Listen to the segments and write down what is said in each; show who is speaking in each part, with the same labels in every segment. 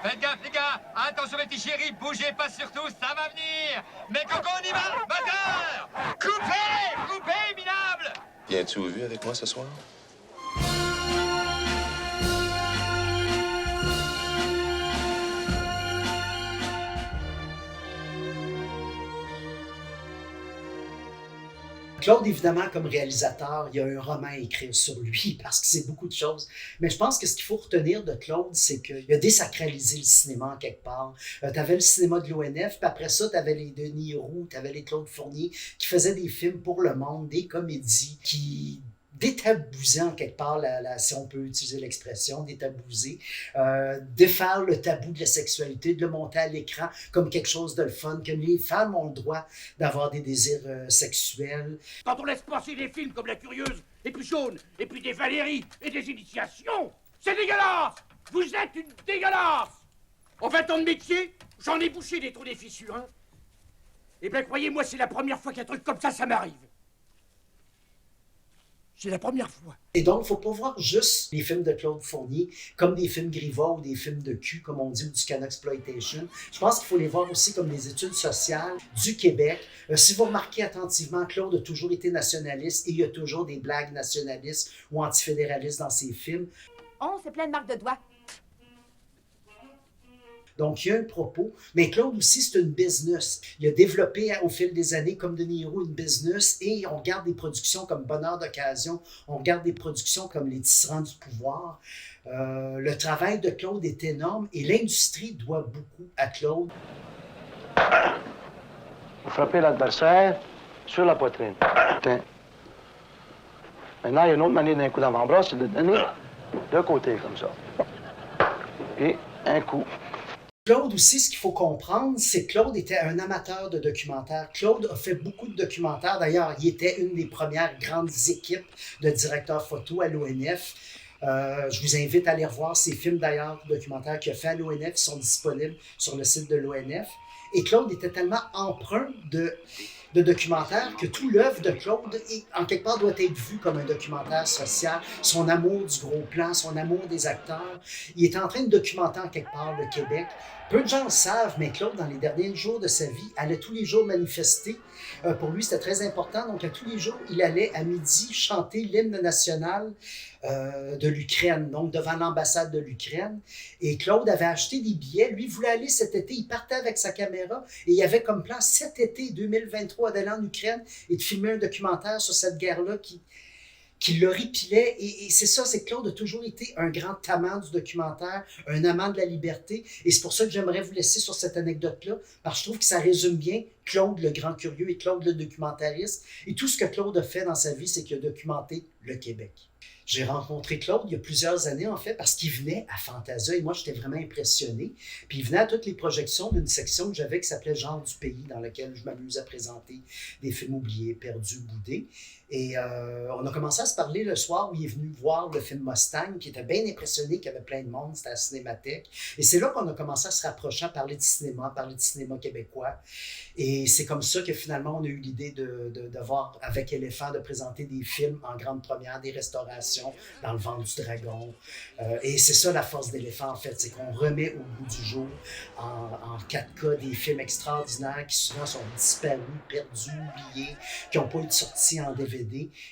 Speaker 1: Faites gaffe, les gars. Attention, mes petits chéris, bougez pas surtout, ça va venir. Mais Coco, on y va, batteur. Coupez, coupez, minable.
Speaker 2: Viens-tu au vu avec moi ce soir?
Speaker 3: Claude, évidemment, comme réalisateur, il y a un roman à écrire sur lui parce que c'est beaucoup de choses. Mais je pense que ce qu'il faut retenir de Claude, c'est qu'il a désacralisé le cinéma en quelque part. Tu avais le cinéma de l'ONF, puis après ça, tu avais les Denis Roux, tu avais les Claude Fournier qui faisaient des films pour le monde, des comédies qui détabouser en quelque part, si on peut utiliser l'expression, détabouser, défaire le tabou de la sexualité, de le monter à l'écran comme quelque chose de le fun, que les femmes ont le droit d'avoir des désirs sexuels.
Speaker 4: Quand on laisse passer des films comme La Curieuse, et puis Jaune, et puis des Valéries, et des Initiations, c'est dégueulasse! Vous êtes une dégueulasse! En 20 ans de métier, j'en ai bouché des trous des fissures, hein? Eh bien, croyez-moi, c'est la première fois qu'un truc comme ça m'arrive. C'est la première fois.
Speaker 3: Et donc, il ne faut pas voir juste les films de Claude Fournier comme des films Griveaux ou des films de cul, comme on dit, ou du Canexploitation. Je pense qu'il faut les voir aussi comme des études sociales du Québec. Si vous remarquez attentivement, Claude a toujours été nationaliste et il y a toujours des blagues nationalistes ou antifédéralistes dans ses films.
Speaker 5: Oh, c'est plein de marques de doigts.
Speaker 3: Donc, il y a un propos. Mais Claude aussi, c'est une business. Il a développé au fil des années, comme De Niro, une business et on regarde des productions comme Bonheur d'occasion, on regarde des productions comme Les Tisserands du pouvoir. Le travail de Claude est énorme et l'industrie doit beaucoup à Claude.
Speaker 6: Vous frappez l'adversaire sur la poitrine. Maintenant, il y a une autre manière d'un coup d'avant-bras, c'est de donner de côté comme ça. Et un coup.
Speaker 3: Claude aussi, ce qu'il faut comprendre, c'est que Claude était un amateur de documentaires. Claude a fait beaucoup de documentaires. D'ailleurs, il était une des premières grandes équipes de directeurs photo à l'ONF. Je vous invite à aller revoir ces films d'ailleurs, documentaires qu'il a fait à l'ONF, qui sont disponibles sur le site de l'ONF. Et Claude était tellement empreint de documentaire que tout l'œuvre de Claude, en quelque part, doit être vu comme un documentaire social. Son amour du gros plan, son amour des acteurs. Il est en train de documenter en quelque part le Québec. Peu de gens le savent, mais Claude, dans les derniers jours de sa vie, allait tous les jours manifester. Pour lui, c'était très important. Donc, à tous les jours, il allait à midi chanter l'hymne national de l'Ukraine, donc devant l'ambassade de l'Ukraine. Et Claude avait acheté des billets. Lui voulait aller cet été. Il partait avec sa caméra et il avait comme plan cet été 2023 d'aller en Ukraine et de filmer un documentaire sur cette guerre-là qui l'horripilait. Et c'est ça, c'est que Claude a toujours été un grand amant du documentaire, un amant de la liberté. Et c'est pour ça que j'aimerais vous laisser sur cette anecdote-là, parce que je trouve que ça résume bien Claude le grand curieux et Claude le documentariste. Et tout ce que Claude a fait dans sa vie, c'est qu'il a documenté le Québec. J'ai rencontré Claude il y a plusieurs années, en fait, parce qu'il venait à Fantasia et moi, j'étais vraiment impressionné. Puis il venait à toutes les projections d'une section que j'avais qui s'appelait Genre du pays, dans laquelle je m'amuse à présenter des films oubliés, perdus, boudés. Et on a commencé à se parler le soir où il est venu voir le film Mustang, qui était bien impressionné, qu'il y avait plein de monde, c'était à la Cinémathèque. Et c'est là qu'on a commencé à se rapprocher, à parler de cinéma québécois. Et c'est comme ça que finalement, on a eu l'idée de voir avec Éléphant, de présenter des films en grande première, des restaurations dans le ventre du dragon. Et c'est ça la force d'Éléphant, en fait, c'est qu'on remet au goût du jour en 4K des films extraordinaires qui souvent sont disparus, perdus, oubliés, qui n'ont pas été sortis en DVD.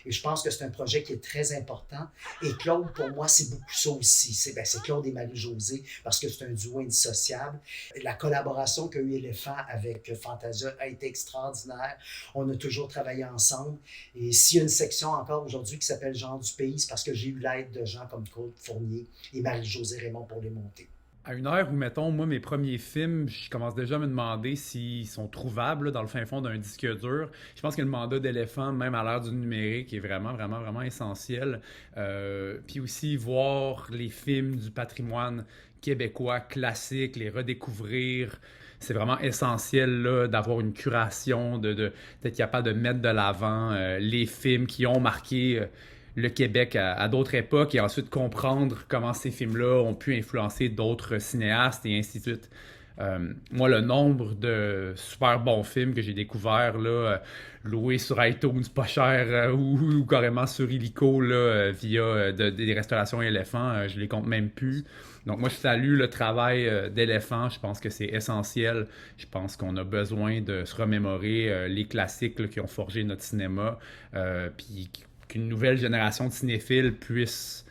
Speaker 3: Et je pense que c'est un projet qui est très important. Et Claude, pour moi, c'est beaucoup ça aussi. C'est Claude et Marie-Josée, parce que c'est un duo indissociable. La collaboration qu'a eu Éléphant avec Fantasia a été extraordinaire. On a toujours travaillé ensemble. Et s'il y a une section encore aujourd'hui qui s'appelle Genre du pays, c'est parce que j'ai eu l'aide de gens comme Claude Fournier et Marie-Josée Raymond pour les monter.
Speaker 7: À une heure où, mettons, moi, mes premiers films, je commence déjà à me demander s'ils sont trouvables là, dans le fin fond d'un disque dur. Je pense que le mandat d'éléphant, même à l'ère du numérique, est vraiment, vraiment, vraiment essentiel. Puis aussi, voir les films du patrimoine québécois classique, les redécouvrir, c'est vraiment essentiel là, d'avoir une curation, d'être capable de mettre de l'avant les films qui ont marqué le Québec à d'autres époques et ensuite comprendre comment ces films-là ont pu influencer d'autres cinéastes et ainsi de suite. Moi, le nombre de super bons films que j'ai découverts, là, loués sur iTunes, pas cher, ou carrément sur Illico, là, via des restaurations éléphants, je les compte même plus. Donc moi, je salue le travail d'Éléphant. Je pense que c'est essentiel. Je pense qu'on a besoin de se remémorer les classiques là, qui ont forgé notre cinéma, puis qu'une nouvelle génération de cinéphiles puisse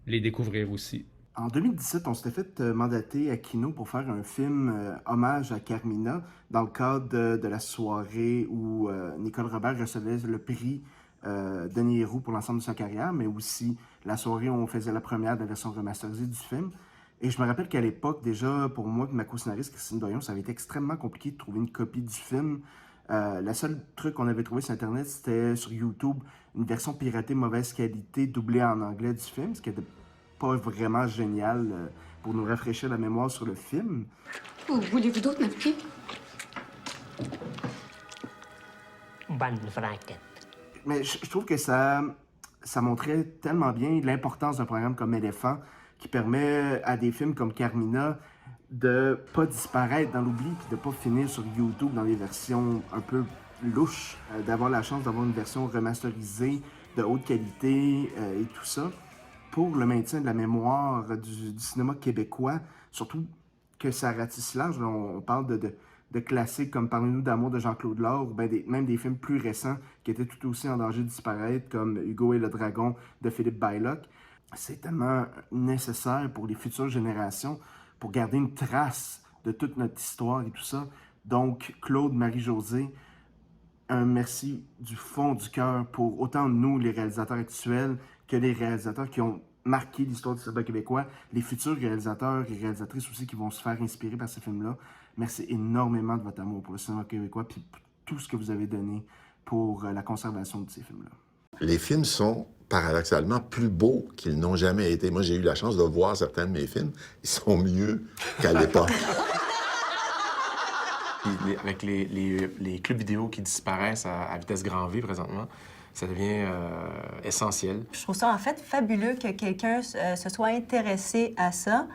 Speaker 7: les découvrir aussi.
Speaker 6: En 2017, on s'était fait mandater à Kino pour faire un film hommage à Carmina dans le cadre de la soirée où Nicole Robert recevait le prix Denis Héroux pour l'ensemble de sa carrière, mais aussi la soirée où on faisait la première de la version remasterisée du film. Et je me rappelle qu'à l'époque, déjà, pour moi, ma co-scénariste Christine Doyon, ça avait été extrêmement compliqué de trouver une copie du film. La seule truc qu'on avait trouvé sur Internet, c'était sur YouTube, une version piratée mauvaise qualité, doublée en anglais du film, ce qui n'était pas vraiment génial pour nous rafraîchir la mémoire sur le film.
Speaker 5: Voulez-vous d'autres napkins?
Speaker 8: Bonne franquette.
Speaker 6: Mais je trouve que ça montrait tellement bien l'importance d'un programme comme Éléphant, qui permet à des films comme Carmina de pas disparaître dans l'oubli puis de pas finir sur YouTube dans des versions un peu louches, d'avoir la chance d'avoir une version remasterisée de haute qualité et tout ça pour le maintien de la mémoire du cinéma québécois, surtout que ça ratisse large. Là, on parle de classiques comme Parlez-nous d'amour de Jean-Claude Laure, ou même des films plus récents qui étaient tout aussi en danger de disparaître, comme Hugo et le Dragon de Philippe Bylock. C'est tellement nécessaire pour les futures générations pour garder une trace de toute notre histoire et tout ça. Donc, Claude, Marie-Josée, un merci du fond du cœur pour autant nous, les réalisateurs actuels, que les réalisateurs qui ont marqué l'histoire du cinéma québécois, les futurs réalisateurs et réalisatrices aussi qui vont se faire inspirer par ces films-là. Merci énormément de votre amour pour le cinéma québécois et pour tout ce que vous avez donné pour la conservation de ces films-là.
Speaker 9: Les films sont paradoxalement plus beaux qu'ils n'ont jamais été. Moi, j'ai eu la chance de voir certains de mes films. Ils sont mieux qu'à l'époque.
Speaker 2: Avec les clubs vidéo qui disparaissent à vitesse grand V présentement, ça devient essentiel.
Speaker 10: Je trouve ça en fait fabuleux que quelqu'un se soit intéressé à ça.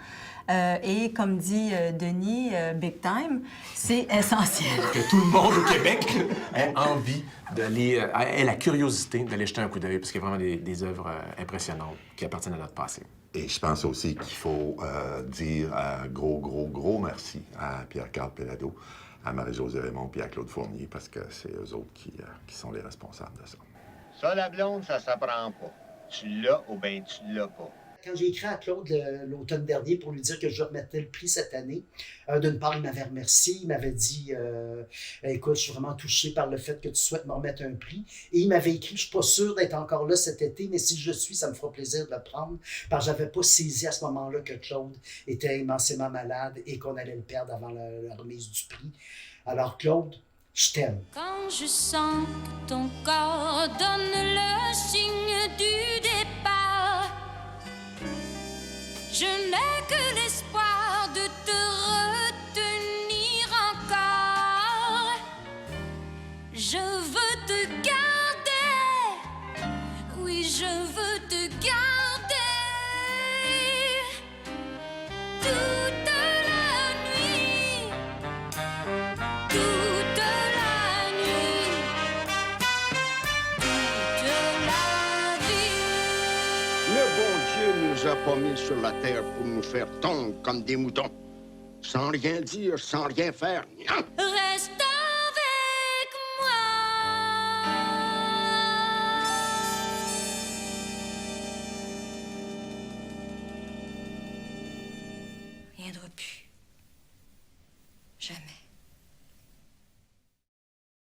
Speaker 10: Et comme dit Denis, big time, c'est essentiel.
Speaker 2: Que tout le monde au Québec ait envie d'aller, ait la curiosité d'aller jeter un coup d'œil, parce qu'il y a vraiment des œuvres impressionnantes qui appartiennent à notre passé.
Speaker 9: Et je pense aussi qu'il faut dire un gros merci à Pierre-Carl Péladeau, à Marie-Josée Raymond et à Claude Fournier, parce que c'est eux autres qui sont les responsables de ça.
Speaker 11: Ça, la blonde, ça s'apprend pas. Tu l'as ou bien tu l'as pas.
Speaker 3: Quand j'ai écrit à Claude l'automne dernier pour lui dire que je remettais le prix cette année, d'une part, il m'avait remercié, il m'avait dit écoute, je suis vraiment touché par le fait que tu souhaites me remettre un prix. Et il m'avait écrit je suis pas sûr d'être encore là cet été, mais si je suis, ça me fera plaisir de le prendre. Parce que j'avais pas saisi à ce moment-là que Claude était immensément malade et qu'on allait le perdre avant la remise du prix. Alors, Claude, je t'aime.
Speaker 12: Quand je sens que ton corps donne le signe du départ, je n'ai que l'espoir de te retenir encore. Je veux te garder, oui, je veux te garder toute la nuit, toute la nuit, toute la vie.
Speaker 11: Le bon Dieu nous a pas mis sur la terre pour nous faire tondre comme des moutons. Sans rien dire, sans rien faire, non!
Speaker 12: Reste avec moi. Rien de repu. Jamais.